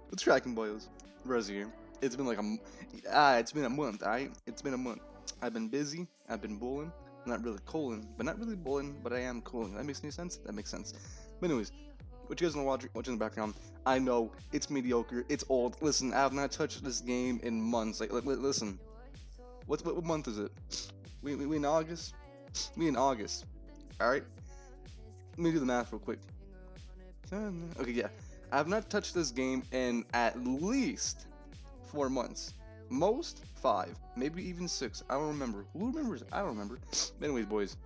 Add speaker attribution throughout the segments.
Speaker 1: What's cracking, boys? Rose here. It's been like it's been a month, alright? It's been a month. I've been busy. I've been bowling. Not really cooling, but not really bowling, but I am cooling. That makes any sense? That makes sense. But anyways, what you guys want to watch in the background? I know it's mediocre. It's old. Listen, I have not touched this game in months. Like, listen. What month is it? We in August. We in August. All right. Let me do the math real quick. Okay, yeah. I have not touched this game in at least 4 months. Most 5, maybe even 6. I don't remember. Who remembers? I don't remember. But anyways, boys.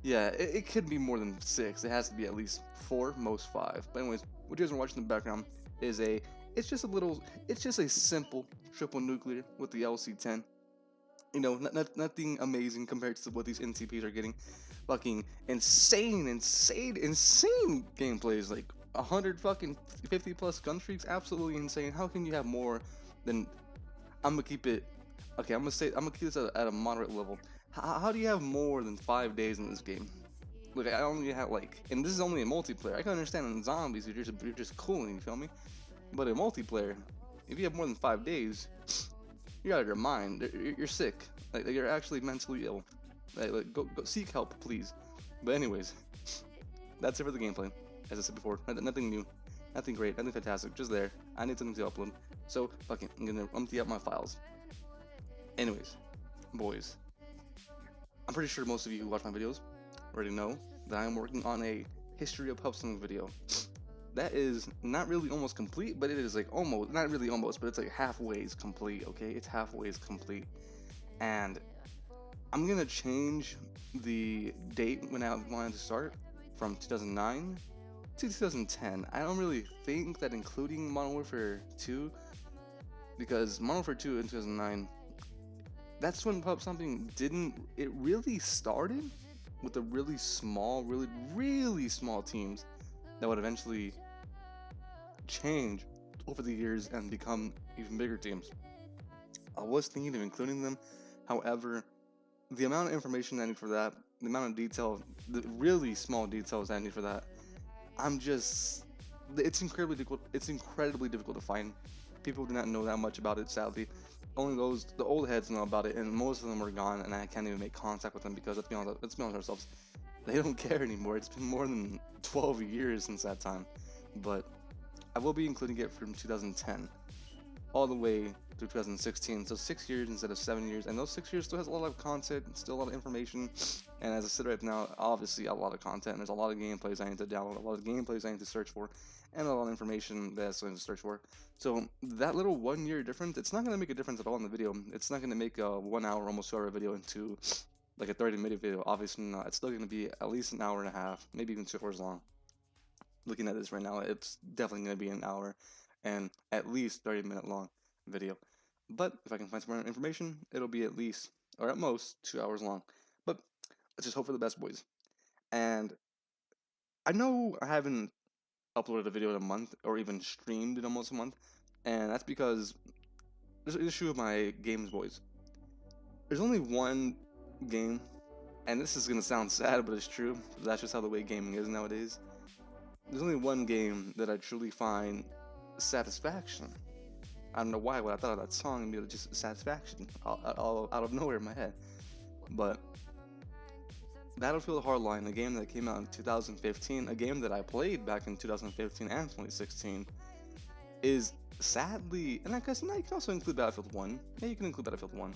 Speaker 1: Yeah, it could be more than 6. It has to be at least 4, most 5. But anyways, what you guys are watching in the background is it's just a simple triple nuclear with the LC10. You know, nothing amazing compared to what these NCPs are getting. Fucking insane gameplays, like 100 fucking 50 plus gun streaks, absolutely insane. How can you have more than? I'm gonna keep it. Okay, I'm gonna keep this at a moderate level. How do you have more than 5 days in this game? Look, I only have and this is only a multiplayer. I can understand in zombies you're just cooling, you feel me? But in multiplayer, if you have more than 5 days, you're out of your mind. You're sick. Like you're actually mentally ill. Go seek help, please. But anyways, that's it for the gameplay. As I said before, nothing new, nothing great, nothing fantastic. Just there. I need something to upload. So fuck it, I'm gonna empty out my files. Anyways, boys, I'm pretty sure most of you who watch my videos already know that I'm working on a history of Pubstomping video. That is not really almost complete, but it is like almost, not really almost, but it's like halfway complete, okay? It's halfway complete. And I'm gonna change the date when I wanted to start from 2009 to 2010. I don't really think that including Modern Warfare 2, because Modern Warfare 2 in 2009, that's when Pubstomping it really started with the really small, really small teams that would eventually change over the years and become even bigger teams. I was thinking of including them, however, the amount of information I need for that, the amount of detail, the really small details I need for that, it's incredibly difficult. It's incredibly difficult to find. People do not know that much about it, sadly. Only the old heads know about it, and most of them are gone, and I can't even make contact with them because let's be honest ourselves, they don't care anymore. It's been more than 12 years since that time. But I will be including it from 2010 all the way through 2016, so 6 years instead of 7 years, and those 6 years still has a lot of content, still a lot of information, and as I said right now, obviously a lot of content. There's a lot of gameplays I need to download, a lot of gameplays I need to search for, and a lot of information that I still need to search for. So that little 1 year difference, it's not going to make a difference at all in the video. It's not going to make a 1 hour, almost 2 hour video into like a 30-minute video. Obviously not. It's still going to be at least an hour and a half, maybe even 2 hours long. Looking at this right now, it's definitely going to be an hour and at least 30-minute long video. But if I can find some more information, it'll be at least, or at most, 2 hours long. But let's just hope for the best, boys. And I know I haven't uploaded a video in a month, or even streamed in almost a month, and that's because there's an issue with my games, boys. There's only one game, and this is gonna sound sad, but it's true. That's just how the way gaming is nowadays. There's only one game that I truly find satisfaction. I don't know why when I thought of that song and be just satisfaction all out of nowhere in my head. But Battlefield Hardline, a game that came out in 2015, a game that I played back in 2015 and 2016, is sadly, and I guess now you can also include Battlefield 1. Yeah, you can include Battlefield 1.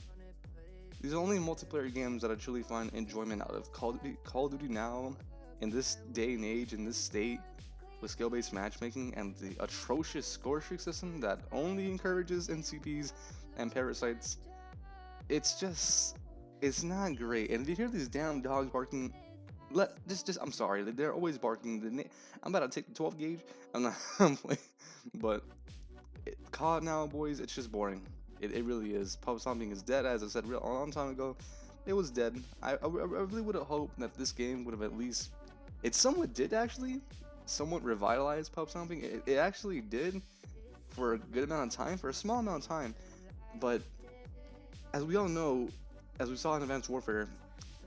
Speaker 1: These are only multiplayer games that I truly find enjoyment out of. Call of Duty now, in this day and age, in this state, with skill-based matchmaking and the atrocious score streak system that only encourages NCPs and parasites, it's not great. And if you hear these damn dogs barking, I'm sorry, they're always barking. I'm about to take the 12 gauge. I'm not I'm playing, but COD now, boys, it's just boring. It really is. Pubstomping is dead, as I said a long time ago. It was dead. I really would have hoped that this game would have at least, it somewhat did actually, somewhat revitalize Pubstomping. It actually did for a good amount of time, for a small amount of time. But as we all know, as we saw in Advanced Warfare,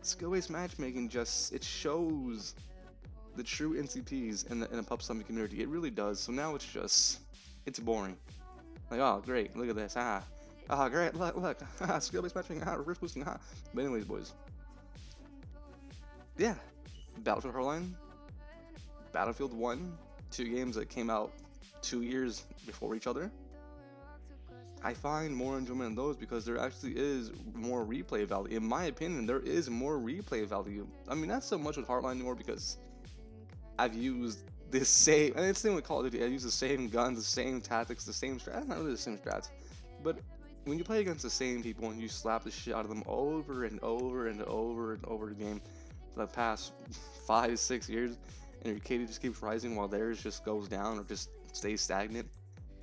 Speaker 1: skill-based matchmaking it shows the true NCPs in the Pubstomping community. It really does. So now it's boring. Like, oh great, look at this, great, look, skill-based matching, reverse boosting, But anyways, boys, yeah, Battlefield Hardline, Battlefield 1, two games that came out 2 years before each other. I find more enjoyment in those because there actually is more replay value. In my opinion, there is more replay value. I mean, not so much with Hardline anymore because I've used the same, and it's the same with Call of Duty. I use the same guns, the same tactics, the same strats. Not really the same strats, but when you play against the same people and you slap the shit out of them over and over and over and over again for the past 5-6 years, and your KD just keeps rising while theirs just goes down or just stays stagnant,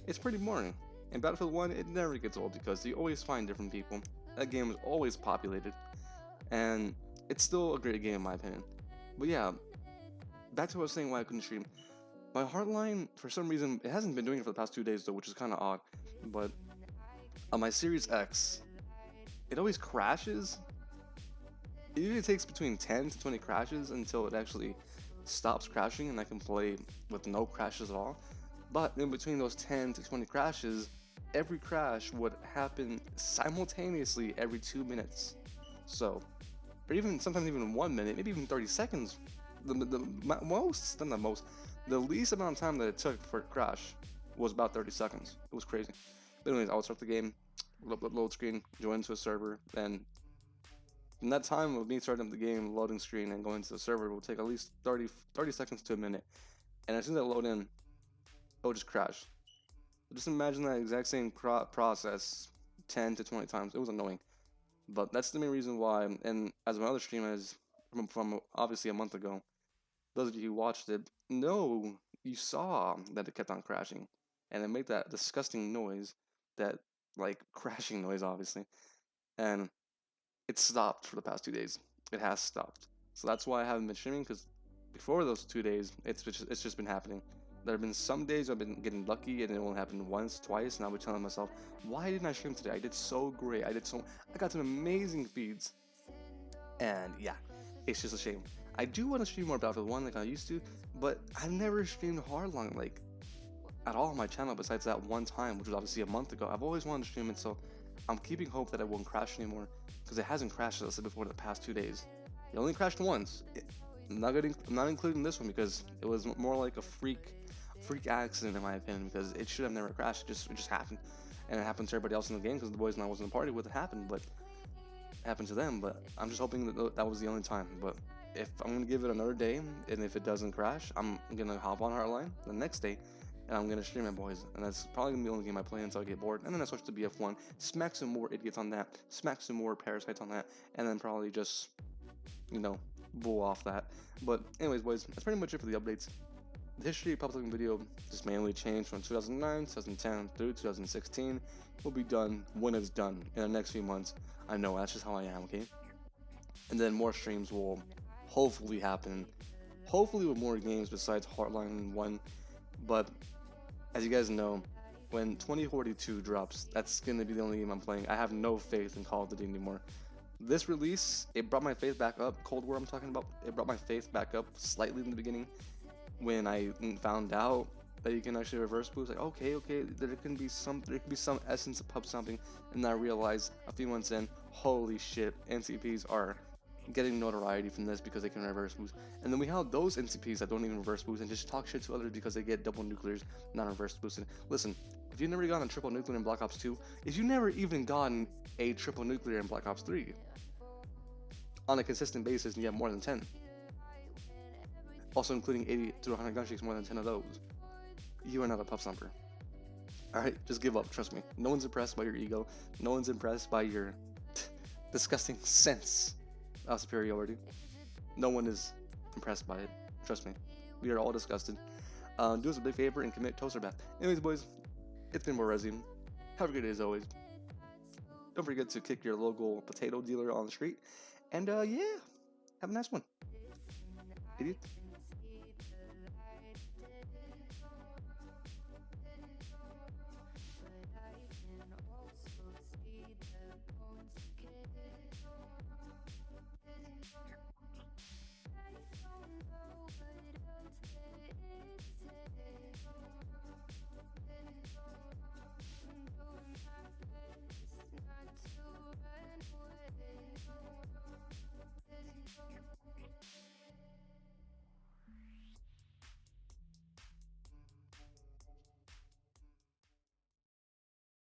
Speaker 1: it's pretty boring. In Battlefield 1, it never gets old because you always find different people. That game is always populated, and it's still a great game in my opinion. But yeah, back to what I was saying why I couldn't stream. My Hardline, for some reason, it hasn't been doing it for the past 2 days though, which is kind of odd. But on my Series X, it always crashes. It usually takes between 10 to 20 crashes until it actually stops crashing and I can play with no crashes at all. But in between those 10 to 20 crashes, every crash would happen simultaneously every 2 minutes. So, or even sometimes even 1 minute, maybe even 30 seconds. The least amount of time that it took for a crash was about 30 seconds. It was crazy. But anyways, I would start the game, load screen, join into a server, and in that time of me starting up the game, loading screen, and going to the server will take at least 30 seconds to a minute. And as soon as I load in, it will just crash. Just imagine that exact same process 10 to 20 times. It was annoying. But that's the main reason why, and as my other stream is from obviously a month ago, those of you who watched it know you saw that it kept on crashing. And it made that disgusting noise, that like crashing noise obviously. And it stopped for the past 2 days. It has stopped. So that's why I haven't been streaming, because before those 2 days, it's just been happening. There have been some days I've been getting lucky and it only happened once, twice, and I'll be telling myself, why didn't I stream today? I did so great. I got some amazing feeds. And yeah, it's just a shame. I do want to stream more Battlefield 1 like I used to, but I've never streamed Hardline like at all on my channel besides that one time, which was obviously a month ago. I've always wanted to stream it, so I'm keeping hope that it won't crash anymore, because it hasn't crashed, as I said before, the past 2 days. It only crashed once. I'm not including this one because it was more like a freak accident in my opinion, because it should have never crashed. It just happened, and it happened to everybody else in the game because the boys and I wasn't a party with it happened, but it happened to them. But I'm just hoping that that was the only time. But if I'm gonna give it another day, and if it doesn't crash, I'm gonna hop on Hardline the next day, and I'm gonna stream it, boys. And that's probably gonna be the only game I play until I get bored. And then I switch to BF1, smack some more idiots on that, smack some more parasites on that, and then probably just, blow off that. But anyways, boys, that's pretty much it for the updates. The history of Pubstomping video just mainly changed from 2009, 2010 through 2016. Will be done when it's done in the next few months. I know, that's just how I am, okay? And then more streams will hopefully happen. Hopefully with more games besides Hardline 1. But as you guys know, when 2042 drops, that's going to be the only game I'm playing. I have no faith in Call of Duty anymore. This release, it brought my faith back up. Cold War I'm talking about. It brought my faith back up slightly in the beginning, when I found out that you can actually reverse boost. Like, okay, there could be some essence of Pubstomping, and I realized a few months in, holy shit, NCPs are getting notoriety from this because they can reverse boost. And then we have those NCPs that don't even reverse boost and just talk shit to others because they get double nuclears, not reverse boosted. Listen, if you've never gotten a triple nuclear in Black Ops 2, if you never even gotten a triple nuclear in Black Ops 3 on a consistent basis, and you have more than 10, also including 80 to 100 gun shakes, more than 10 of those, you are not a Pubstomper. Alright, just give up, trust me. No one's impressed by your ego. No one's impressed by your disgusting sense of superiority. No one is impressed by it, trust me. We are all disgusted. Do us a big favor and commit toaster bath. Anyways, boys, it's been more Resin. Have a great day as always. Don't forget to kick your local potato dealer on the street. And yeah, have a nice one. Idiot.